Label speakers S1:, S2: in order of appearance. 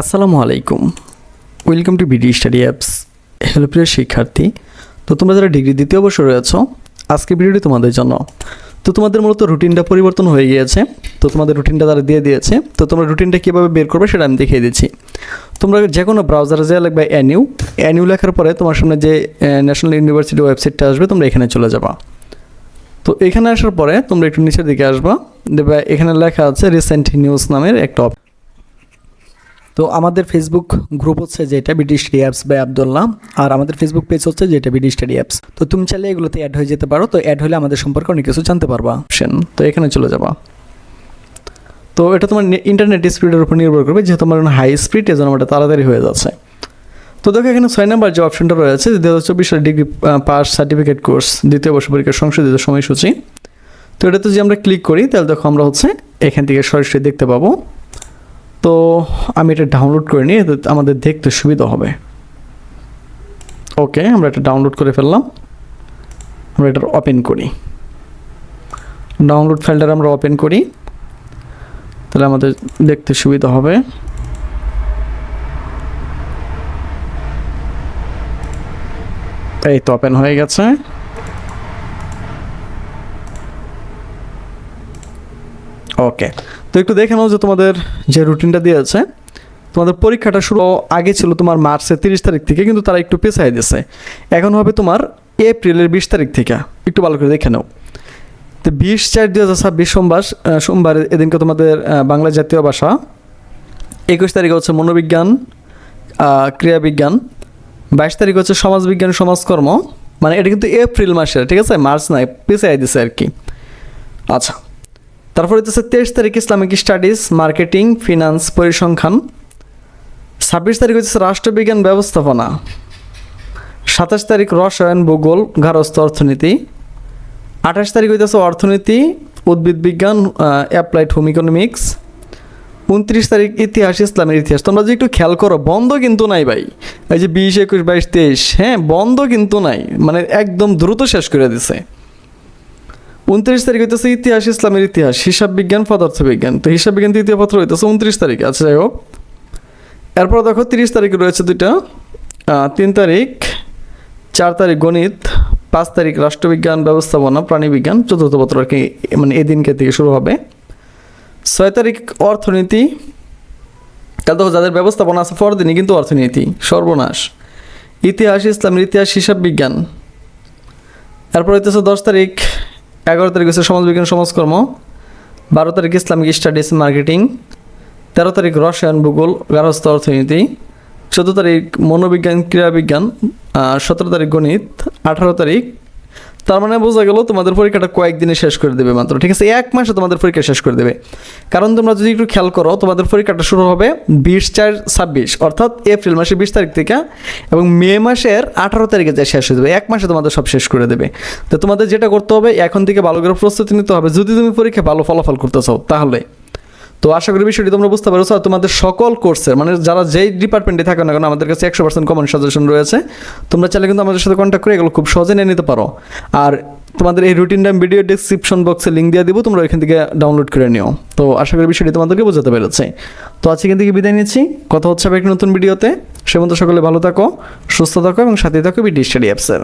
S1: আসসালামু আলাইকুম, welcome to BD study apps. Hello প্রিয় শিক্ষার্থী, তো তোমরা যারা ডিগ্রি দ্বিতীয় বর্ষে রয়েছো, আজকে ভিডিওটি তোমাদের জন্য। তো তোমাদের মূলত রুটিনটা পরিবর্তন হয়ে গিয়েছে, তো তোমাদের রুটিনটা তারা দিয়ে দিয়েছে। তো তোমরা রুটিনটা কীভাবে বের করবে সেটা আমি দেখিয়ে দিচ্ছি। তোমরা যে কোনো ব্রাউজারে যা লিখবে এনইউ লেখার পরে তোমার সামনে যে ন্যাশনাল ইউনিভার্সিটি ওয়েবসাইটটা আসবে, তোমরা এখানে চলে যাবা। তো এখানে আসার পরে তোমরা একটু নিচের দিকে আসবা, দেখবে এখানে লেখা আছে রিসেন্ট নিউজ নামের একটা। তো আমাদের ফেসবুক গ্রুপ হচ্ছে যেটা BD study apps by Abdullah, আর আমাদের ফেসবুক পেজ হচ্ছে যেটা বিডি স্টাডি অ্যাপস। তো তুমি চাইলে এগুলোতে অ্যাড হয়ে যেতে পারো। তো অ্যাড হলে আমাদের সম্পর্কে অনেক কিছু জানতে পারবা। তো এখানে চলে যাবা। তো এটা তোমার ইন্টারনেট স্পিডের উপর নির্ভর করবে, যেহেতু তোমার হাই স্পিড, এজন্য আমাদের তাড়াতাড়ি হয়ে যাচ্ছে। তো দেখো এখানে 6 নম্বর যে অপশনটা রয়েছে, 2024 সালের ডিগ্রি পাস সার্টিফিকেট কোর্স দ্বিতীয় বর্ষ পরীক্ষার সংশোধিত সময়সূচি। তো এটাতে যদি আমরা ক্লিক করি তাহলে দেখো আমরা হচ্ছে এখান থেকে সরাসরি দেখতে পাবো। তো আমি এটা ডাউনলোড করে নিই, আমাদের দেখতে সুবিধা হবে। ওকে, আমরা এটা ডাউনলোড করে ফেললাম। আমরা এটা ওপেন করি, ডাউনলোড ফাইলটা আমরা ওপেন করি, তাহলে আমাদের দেখতে সুবিধা হবে। এই তো ওপেন হয়ে গেছে। ওকে, তো একটু দেখে নাও যে তোমাদের যে রুটিনটা দিয়েছে, তোমাদের পরীক্ষাটা শুরু আগে ছিল তোমার মার্চের 30 তারিখ থেকে, কিন্তু তারা একটু পেছাই দিয়েছে। এখন হবে তোমার এপ্রিলের 20 তারিখ থেকে। একটু ভালো করে দেখে নাও। তো 20/4/2026 সোমবার এদিনকে তোমাদের বাংলা জাতীয় ভাষা, 21 তারিখে হচ্ছে মনোবিজ্ঞান ক্রিয়াবিজ্ঞান, 22 তারিখ হচ্ছে সমাজবিজ্ঞান সমাজকর্ম। মানে এটা কিন্তু এপ্রিল মাসের, ঠিক আছে, মার্চ নয়, পেছাই দিয়েছে আর কি। আচ্ছা, তারপরে হচ্ছে 23 তারিখ ইসলামিক স্টাডিজ মার্কেটিং ফিনান্স পরিসংখ্যান, 26 তারিখ হচ্ছে রাষ্ট্রবিজ্ঞান ব্যবস্থাপনা, 27 তারিখ রসায়ন ভূগোল গার্হস্থ্য অর্থনীতি, 28 তারিখ হইতেছে অর্থনীতি উদ্ভিদ বিজ্ঞান অ্যাপ্লাইড হোম ইকোনমিক্স, 29 তারিখ ইতিহাস ইসলামের ইতিহাস। তোমরা যদি একটু খেয়াল করো, বন্ধ কিন্তু নাই ভাই। এই যে 20, 21, 22, 23, হ্যাঁ, বন্ধ কিন্তু নাই, মানে একদম দ্রুত শেষ করে দিছে। 29 তারিখ হইতেছে ইতিহাস ইসলামের ইতিহাস, হিসাব বিজ্ঞান পদার্থবিজ্ঞান। তো হিসাব বিজ্ঞান তৃতীয় পত্র হইতেছে 29 তারিখে। আচ্ছা, যাই হোক। এরপর দেখো 30 তারিখে রয়েছে দুইটা, 3 তারিখ 4 তারিখ গণিত, 5 তারিখ রাষ্ট্রবিজ্ঞান ব্যবস্থাপনা প্রাণীবিজ্ঞান চতুর্থ পত্র আর কি, মানে এদিনকে থেকে শুরু হবে। 6 তারিখ অর্থনীতি। তাহলে দেখো যাদের ব্যবস্থাপনা আছে পরদিনই কিন্তু অর্থনীতি, সর্বনাশ। ইতিহাস ইসলামের ইতিহাস হিসাব বিজ্ঞান। এরপর হইতেছে 10 তারিখ 11 তারিখ হচ্ছে সমাজবিজ্ঞান সমাজকর্ম, 12 তারিখ ইসলামিক স্টাডিজ মার্কেটিং, 13 তারিখ রসায়ন ভূগোল গার্হস্থ্য অর্থনীতি, 14 তারিখ মনোবিজ্ঞান ক্রীড়াবিজ্ঞান, 17 তারিখ গণিত, 18 তারিখ। তার মানে বোঝা গেল তোমাদের পরীক্ষাটা কয়েকদিনে শেষ করে দেবে মাত্র, ঠিক আছে, 1 মাসে তোমাদের পরীক্ষা শেষ করে দেবে। কারণ তোমরা যদি একটু খেয়াল করো, তোমাদের পরীক্ষাটা শুরু হবে 20/4/26 অর্থাৎ এপ্রিল মাসের 20 তারিখ থেকে, এবং মে মাসের 18 তারিখে যা শেষ হয়ে যাবে। 1 মাসে তোমাদের সব শেষ করে দেবে। তো তোমাদের যেটা করতে হবে, এখন থেকে ভালো করে প্রস্তুতি নিতে হবে যদি তুমি পরীক্ষা ভালো ফলাফল করতে চাও তাহলে। তো আশা করি বিষয়টি তোমরা বুঝতে পারছো। আর তোমাদের সকল কোর্সের, মানে যারা যেই ডিপার্টমেন্টে থাকো না কেন, আমাদের কাছে 100% কমন সাজেশন রয়েছে। তোমরা চাইলে কিন্তু আমাদের সাথে কন্ট্যাক্ট করে এগুলো খুব সহজে নিয়ে নিতে পারো। আর তোমাদের এই রুটিনটা ভিডিও ডেসক্রিপশন বক্সে লিঙ্ক দিয়ে দিব, তোমরা এখান থেকে ডাউনলোড করে নিও। তো আশা করি বিষয়টি তোমাদেরকে বোঝাতে পেরেছে। তো আজকে এখান থেকে বিদায় নিচ্ছি, কথা হচ্ছে আবার একটা নতুন ভিডিওতে। সে মতো সকলে ভালো থাকো, সুস্থ থাকো এবং সাথে থাকো বিডি স্টাডি অ্যাপসের।